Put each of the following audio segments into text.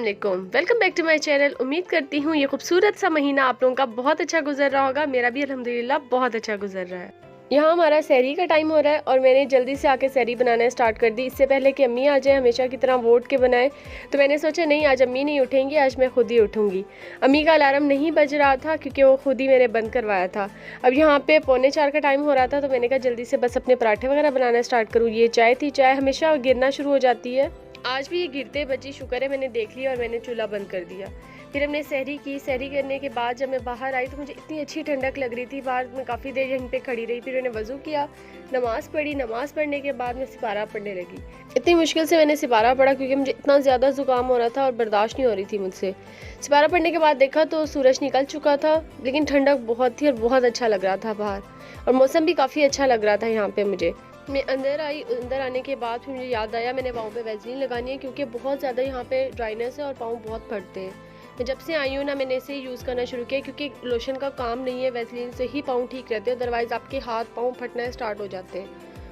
वालेकुम, welcome back to my channel. उम्मीद करती हूँ ये खूबसूरत सा महीना आप लोगों का बहुत अच्छा गुजर रहा होगा। मेरा भी अल्हम्दुलिल्लाह बहुत अच्छा गुजर रहा है। यहाँ हमारा सहरी का टाइम हो रहा है और मैंने जल्दी से आके सहरी बनाना स्टार्ट कर दी। इससे पहले कि अम्मी आ जाए हमेशा की तरह वोट के बनाए, तो मैंने सोचा नहीं, आज अम्मी नहीं उठेंगी, आज मैं खुद ही उठूँगी। अम्मी का अलार्म नहीं बज रहा था क्योंकि वो खुद ही मैंने बंद करवाया था। अब यहाँ पे 3:45 का टाइम हो रहा था, तो मैंने कहा जल्दी से बस अपने पराठे वगैरह बनाना स्टार्ट करूँ। ये चाय थी, चाय हमेशा गिरना शुरू हो जाती है, आज भी ये गिरते बची। शुक्र है मैंने देख लिया और मैंने चूल्हा बंद कर दिया। फिर हमने सहरी की। सहरी करने के बाद जब मैं बाहर आई तो मुझे इतनी अच्छी ठंडक लग रही थी बाहर। मैं काफ़ी देर यहीं पे खड़ी रही। फिर मैंने वज़ू किया, नमाज़ पढ़ी। नमाज़ पढ़ने के बाद मैं सिपारा पढ़ने लगी। इतनी मुश्किल से मैंने सिपारा पढ़ा क्योंकि मुझे इतना ज़्यादा ज़ुकाम हो रहा था और बर्दाश्त नहीं हो रही थी मुझसे। सिपारा पढ़ने के बाद देखा तो सूरज निकल चुका था, लेकिन ठंडक बहुत थी और बहुत अच्छा लग रहा था बाहर, और मौसम भी काफ़ी अच्छा लग रहा था यहाँ पर मुझे। मैं अंदर आई। अंदर आने के बाद फिर मुझे याद आया मैंने पाँव पे वैसलीन लगानी है क्योंकि बहुत ज़्यादा यहाँ पे ड्राइनेस है और पाँव बहुत फटते हैं। मैं जब से आई हूँ ना, मैंने इसे यूज़ करना शुरू किया क्योंकि लोशन का काम नहीं है, वैसलीन से ही पाँव ठीक रहते हैं, अदरवाइज़ आपके हाथ पाँव फटना स्टार्ट हो जाते हैं।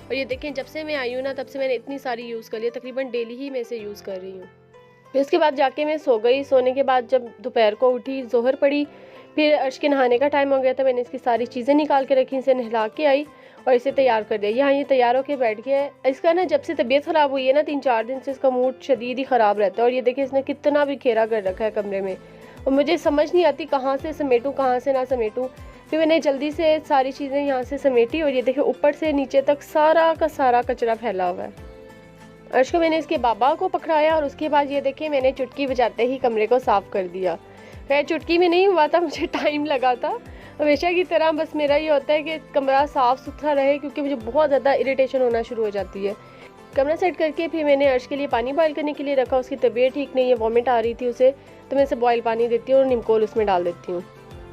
और ये देखें, जब से मैं आई हूँ ना तब से मैंने इतनी सारी यूज़ कर ली, तकरीबन डेली ही मैं इसे यूज़ कर रही हूँ। फिर उसके बाद जाके मैं सो गई। सोने के बाद जब दोपहर को उठी, जोहर पड़ी, फिर अर्श के नहाने का टाइम हो गया था। मैंने इसकी सारी चीज़ें निकाल के रखी, इसे नहला के आई और इसे तैयार कर दिया। यहाँ ये तैयार होके बैठ गया है। इसका ना जब से तबीयत ख़राब हुई है ना, 3-4 दिन से इसका मूड शदीद ही ख़राब रहता है। और ये देखिए इसने कितना भी खेरा कर रखा है कमरे में, और मुझे समझ नहीं आती कहाँ से समेटूँ कहाँ से ना समेटूँ। फिर मैंने जल्दी से सारी चीज़ें यहाँ से समेटी और ये देखिए ऊपर से नीचे तक सारा का सारा कचरा फैला हुआ है। अर्श को मैंने इसके बाबा को पकड़ाया और उसके बाद ये देखिए मैंने चुटकी बजाते ही कमरे को साफ़ कर दिया। खैर चुटकी में नहीं हुआ था, मुझे टाइम लगा था। हमेशा की तरह बस मेरा ये होता है कि कमरा साफ़ सुथरा रहे क्योंकि मुझे बहुत ज़्यादा इरिटेशन होना शुरू हो जाती है। कमरा सेट करके फिर मैंने अर्श के लिए पानी बॉयल करने के लिए रखा। उसकी तबीयत ठीक नहीं है, वॉमिट आ रही थी उसे, तो मैं इसे बॉयल पानी देती हूँ और निमकोल उसमें डाल देती हूँ।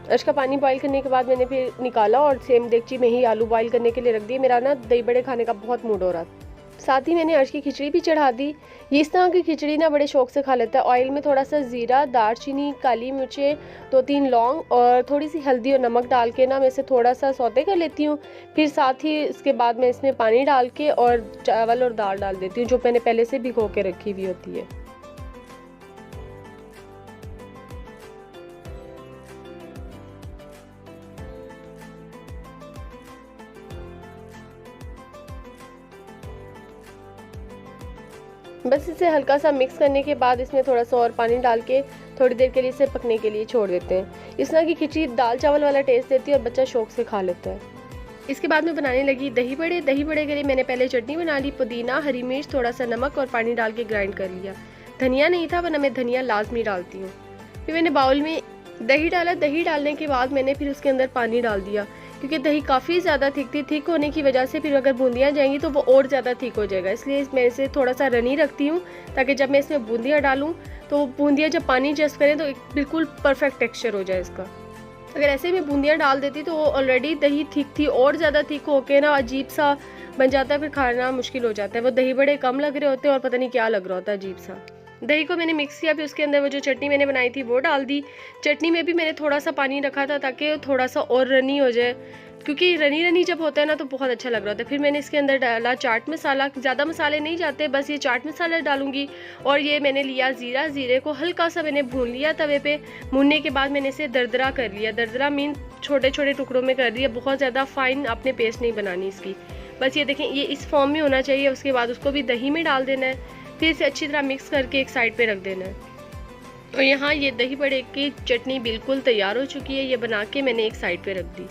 अर्श का पानी बॉयल करने के बाद मैंने फिर निकाला और सेम देगची में ही आलू बॉयल करने के लिए रख दिए। मेरा ना दही बड़े खाने का बहुत मूड हो रहा था। साथ ही मैंने अर्श की खिचड़ी भी चढ़ा दी। ये इस तरह की खिचड़ी ना बड़े शौक से खा लेता है। ऑयल में थोड़ा सा ज़ीरा, दालचीनी, काली मिर्चें, 2-3 लौंग और थोड़ी सी हल्दी और नमक डाल के ना मैं इसे थोड़ा सा सौते कर लेती हूँ। फिर साथ ही इसके बाद मैं इसमें पानी डाल के और चावल और दाल डाल देती हूँ जो मैंने पहले से भिगो के रखी हुई होती है। बस इसे हल्का सा मिक्स करने के बाद इसमें थोड़ा सा और पानी डाल के थोड़ी देर के लिए इसे पकने के लिए छोड़ देते हैं। इस तरह की खिचड़ी दाल चावल वाला टेस्ट देती है और बच्चा शौक से खा लेता है। इसके बाद मैं बनाने लगी दही बड़े। दही बड़े के लिए मैंने पहले चटनी बना ली। पुदीना, हरी मिर्च, थोड़ा सा नमक और पानी डाल के ग्राइंड कर लिया। धनिया नहीं था, वरना मैं धनिया लाजमी डालती हूँ। फिर मैंने बाउल में दही डाला। दही डालने के बाद मैंने फिर उसके अंदर पानी डाल दिया क्योंकि दही काफ़ी ज़्यादा थिक थी। थिक होने की वजह से फिर अगर बूंदियाँ जाएंगी तो वो और ज़्यादा थिक हो जाएगा, इसलिए मैं इसे थोड़ा सा रनी रखती हूँ ताकि जब मैं इसमें बूंदियाँ डालूँ तो बूंदियाँ जब पानी जस्ट करें तो एक बिल्कुल परफेक्ट टेक्सचर हो जाए इसका। अगर ऐसे में बूंदियाँ डाल देती तो ऑलरेडी दही थिक थी, और ज़्यादा थिक होके ना अजीब सा बन जाता है, फिर खाना मुश्किल हो जाता है। वो दही बड़े कम लग रहे होते हैं और पता नहीं क्या लग रहा होता है अजीब सा। दही को मैंने मिक्स किया, फिर उसके अंदर वो जो चटनी मैंने बनाई थी वो डाल दी। चटनी में भी मैंने थोड़ा सा पानी रखा था ताकि थोड़ा सा और रनी हो जाए, क्योंकि रनी रनी जब होता है ना तो बहुत अच्छा लग रहा होता है। फिर मैंने इसके अंदर डाला चाट मसाला। ज़्यादा मसाले नहीं जाते, बस ये चाट मसाला डालूंगी। और ये मैंने लिया ज़ीरा। ज़ीरे को हल्का सा मैंने भून लिया तवे पे। भूनने के बाद मैंने इसे दरदरा कर लिया। दरदरा मीन छोटे छोटे टुकड़ों में कर दिया, बहुत ज़्यादा फाइन आपने पेस्ट नहीं बनानी इसकी। बस ये देखें, ये इस फॉर्म में होना चाहिए। उसके बाद उसको भी दही में डाल देना है, फिर इसे अच्छी तरह मिक्स करके एक साइड पे रख देना है। और यहाँ ये दही बड़े की चटनी बिल्कुल तैयार हो चुकी है। ये बना के मैंने एक साइड पे रख दी।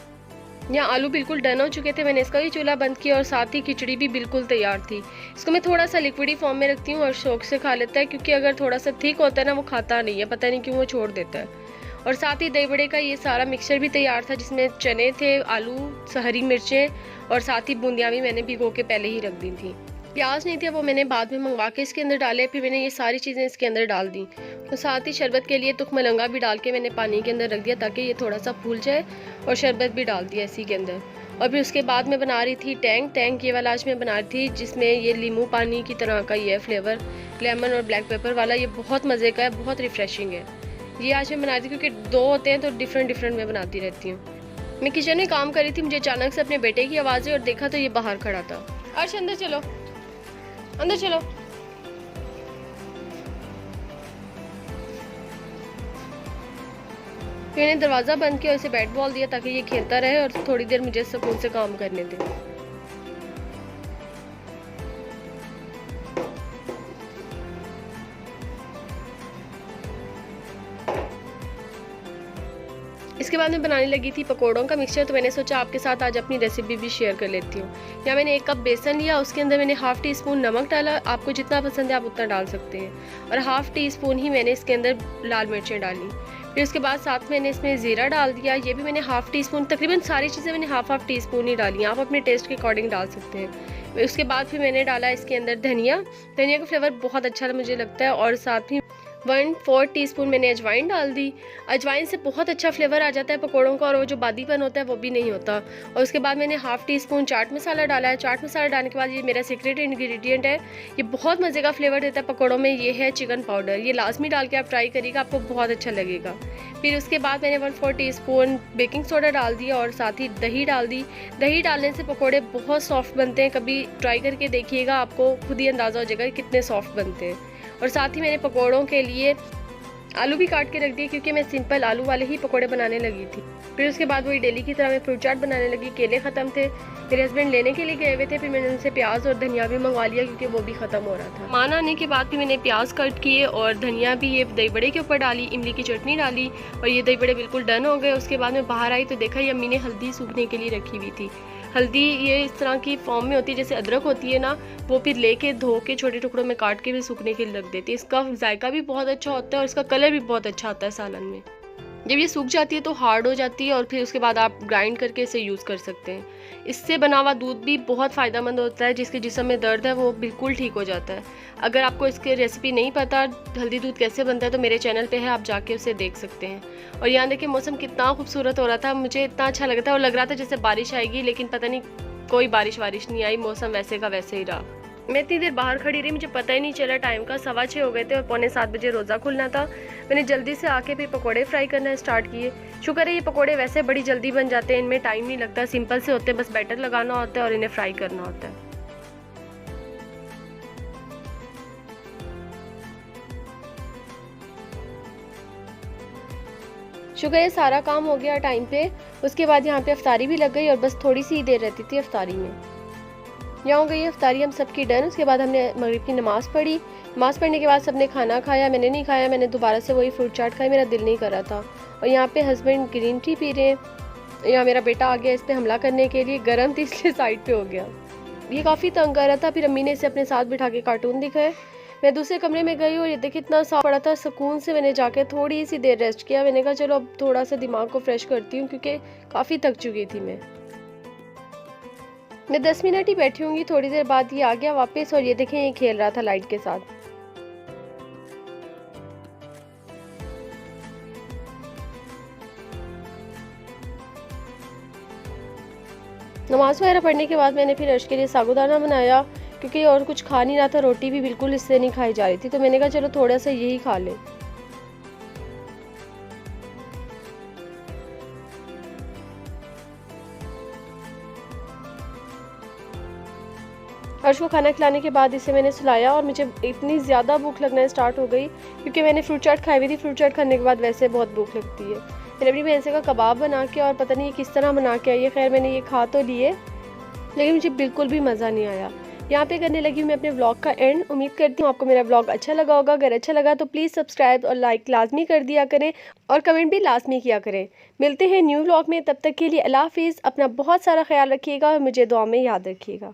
यहाँ आलू बिल्कुल डन हो चुके थे, मैंने इसका भी चूल्हा बंद किया और साथ ही खिचड़ी भी बिल्कुल तैयार थी। इसको मैं थोड़ा सा लिक्विडी फॉर्म में रखती हूँ और शौक से खा लेता है, क्योंकि अगर थोड़ा सा थिक होता है ना वो खाता नहीं है, पता नहीं क्यों वो छोड़ देता है। और साथ ही दही बड़े का ये सारा मिक्सचर भी तैयार था, जिसमें चने थे, आलू, हरी मिर्चें और साथ ही बूंदियाँ भी मैंने भिगो के पहले ही रख दी थी। प्याज नहीं थे, वो मैंने बाद में मंगवा के इसके अंदर डाले। फिर मैंने ये सारी चीज़ें इसके अंदर डाल दी। तो साथ ही शरबत के लिए तुख मलंगा भी डाल के मैंने पानी के अंदर रख दिया ताकि ये थोड़ा सा फूल जाए, और शरबत भी डाल दिया इसी के अंदर। और फिर उसके बाद मैं बना रही थी टैंक। ये वाला आज मैं बना रही थी, जिसमें ये नींबू पानी की तरह का ये फ्लेवर, लेमन और ब्लैक पेपर वाला। ये बहुत मज़े का है, बहुत रिफ्रेशिंग है। ये आज मैं बना रही थी क्योंकि 2 होते हैं तो डिफरेंट मैं बनाती रहती हूँ। मैं किचन में काम कर रही थी, मुझे अचानक से अपने बेटे की आवाज़ आई और देखा तो ये बाहर खड़ा था। अर्श अंदर चलो, अंदर चलो। फिर मैंने दरवाज़ा बंद किया और इसे बैट बॉल दिया ताकि ये खेलता रहे और थोड़ी देर मुझे सुकून से काम करने दे। इसके बाद मैं बनाने लगी थी पकोड़ों का मिक्सचर, तो मैंने सोचा आपके साथ आज अपनी रेसिपी भी शेयर कर लेती हूँ। यहाँ मैंने 1 कप बेसन लिया, उसके अंदर मैंने हाफ़ टी स्पून नमक डाला, आपको जितना पसंद है आप उतना डाल सकते हैं, और हाफ़ टी स्पून ही मैंने इसके अंदर लाल मिर्चें डाली। फिर उसके बाद साथ मैंने इसमें ज़ीरा डाल दिया, ये भी मैंने हाफ़ टी स्पून, तकरीबन सारी चीज़ें मैंने हाफ़ टी स्पून ही डाली, आप अपने टेस्ट के अकॉर्डिंग डाल सकते हैं। उसके बाद फिर मैंने डाला इसके अंदर धनिया का फ्लेवर बहुत अच्छा मुझे लगता है, और साथ ही 1/4 टीस्पून मैंने अजवाइन डाल दी। अजवाइन से बहुत अच्छा फ्लेवर आ जाता है पकोड़ों का, और वो जो बादीपन होता है वो भी नहीं होता। और उसके बाद मैंने half tea spoon chaat masala डाला है। चाट मसाला डालने के बाद ये मेरा सीक्रेट इंग्रेडिएंट है, ये बहुत मज़े का फ्लेवर देता है पकोड़ों में, ये है चिकन पाउडर। ये लाजमी डाल के आप ट्राई करिएगा, आपको बहुत अच्छा लगेगा। फिर उसके बाद मैंने 1/4 टीस्पून बेकिंग सोडा डाल दिया और साथ ही दही डाल दी। दही डालने से पकोड़े बहुत सॉफ्ट बनते हैं, कभी ट्राई करके देखिएगा, आपको खुद ही अंदाज़ा हो जाएगा कितने सॉफ्ट बनते हैं। और साथ ही मैंने पकोड़ों के लिए आलू भी काट के रख दिए, क्योंकि मैं सिंपल आलू वाले ही पकोड़े बनाने लगी थी। फिर उसके बाद वही डेली की तरह मैं फ्रूट चाट बनाने लगी। केले ख़त्म थे, मेरे हस्बैंड लेने के लिए गए हुए थे, फिर मैंने उनसे प्याज और धनिया भी मंगवा लिया क्योंकि वो भी ख़त्म हो रहा था। मान आने के बाद फिर मैंने प्याज कट किए और धनिया भी ये दही बड़े के ऊपर डाली, इमली की चटनी डाली, और ये दही बड़े बिल्कुल डन हो गए। उसके बाद मैं बाहर आई तो देखा ये अम्मी ने हल्दी सूखने के लिए रखी हुई थी। हल्दी ये इस तरह की फॉर्म में होती है जैसे अदरक होती है ना, वो फिर लेके धो के छोटे टुकड़ों में काट के भी सूखने के लिए रख देती है। इसका जायका भी बहुत अच्छा होता है और इसका कलर भी बहुत अच्छा आता है सालन में। जब ये सूख जाती है तो हार्ड हो जाती है, और फिर उसके बाद आप ग्राइंड करके इसे यूज़ कर सकते हैं। इससे बना हुआ दूध भी बहुत फ़ायदेमंद होता है, जिसके जिस्म में दर्द है वो बिल्कुल ठीक हो जाता है। अगर आपको इसकी रेसिपी नहीं पता हल्दी दूध कैसे बनता है तो मेरे चैनल पे है, आप जाके उसे देख सकते हैं। और यहाँ देखिए मौसम कितना खूबसूरत हो रहा था, मुझे इतना अच्छा लग रहा था और लग रहा था जैसे बारिश आएगी, लेकिन पता नहीं कोई बारिश नहीं आई, मौसम वैसे का वैसे ही रहा। मैं इतनी देर बाहर खड़ी रही, मुझे पता ही नहीं चला टाइम का। 6:15 हो गए थे और 6:45 बजे रोज़ा खुलना था। मैंने जल्दी से आके फिर पकोड़े फ्राई करना स्टार्ट किए। शुक्र है ये पकोड़े वैसे बड़ी जल्दी बन जाते हैं, इनमें टाइम नहीं लगता, सिंपल से होते हैं, बस बैटर लगाना होता है और इन्हें फ्राई करना होता है। शुक्र है सारा काम हो गया टाइम पे। उसके बाद यहाँ पे अफ्तारी भी लग गई और बस थोड़ी सी ही देर रहती थी अफ्तारी में। यहाँ हो गई अफ्तारी हम सबकी डन। उसके बाद हमने मगरिब की नमाज़ पढ़ी। नमाज़ पढ़ने के बाद सबने खाना खाया, मैंने नहीं खाया, मैंने दोबारा से वही फ्रूट चाट खाई, मेरा दिल नहीं कर रहा था। और यहाँ पे हस्बैंड ग्रीन टी पी रहे हैं। यहाँ मेरा बेटा आ गया इस पर हमला करने के लिए, गर्म थी इसलिए साइड पे हो गया। ये काफ़ी तंग कर रहा था, फिर अम्मी ने इसे अपने साथ बिठा के कार्टून दिखाए। मैं दूसरे कमरे में गई और ये देखिए इतना साफ पड़ा था, सुकून से मैंने जाके थोड़ी सी देर रेस्ट किया। मैंने कहा चलो अब थोड़ा सा दिमाग को फ्रेश करती हूँ क्योंकि काफ़ी थक चुकी थी मैं 10 मिनट ही बैठी होंगी, थोड़ी देर बाद ये आ गया वापस और ये देखें ये खेल रहा था लाइट के साथ। नमाज वगैरह पढ़ने के बाद मैंने फिर अर्श के लिए साबूदाना बनाया, क्योंकि और कुछ खा नहीं रहा था, रोटी भी बिल्कुल इससे नहीं खाई जा रही थी, तो मैंने कहा चलो थोड़ा सा यही खा ले। अर्श को खाना खिलाने के बाद इसे मैंने सुलाया और मुझे इतनी ज़्यादा भूख लगना स्टार्ट हो गई क्योंकि मैंने फ्रूट चाट खाई हुई थी। फ्रूट चाट खाने के बाद वैसे बहुत भूख लगती है। मैंने अपनी बहन से कहा कबाब बना के, और पता नहीं किस तरह बना के आई है। खैर मैंने ये खा तो लिए, लेकिन मुझे बिल्कुल भी मज़ा नहीं आया। यहाँ पे करने लगी हूँ मैं अपने व्लॉग का एंड। उम्मीद करती हूँ आपको मेरा व्लॉग अच्छा लगा होगा। अगर अच्छा लगा तो प्लीज़ सब्सक्राइब और लाइक लाजमी कर दिया करें और कमेंट भी लाजमी किया करें। मिलते हैं न्यू व्लॉग में, तब तक के लिए अल्लाह हाफिज़। अपना बहुत सारा ख्याल रखिएगा और मुझे दुआ में याद रखिएगा।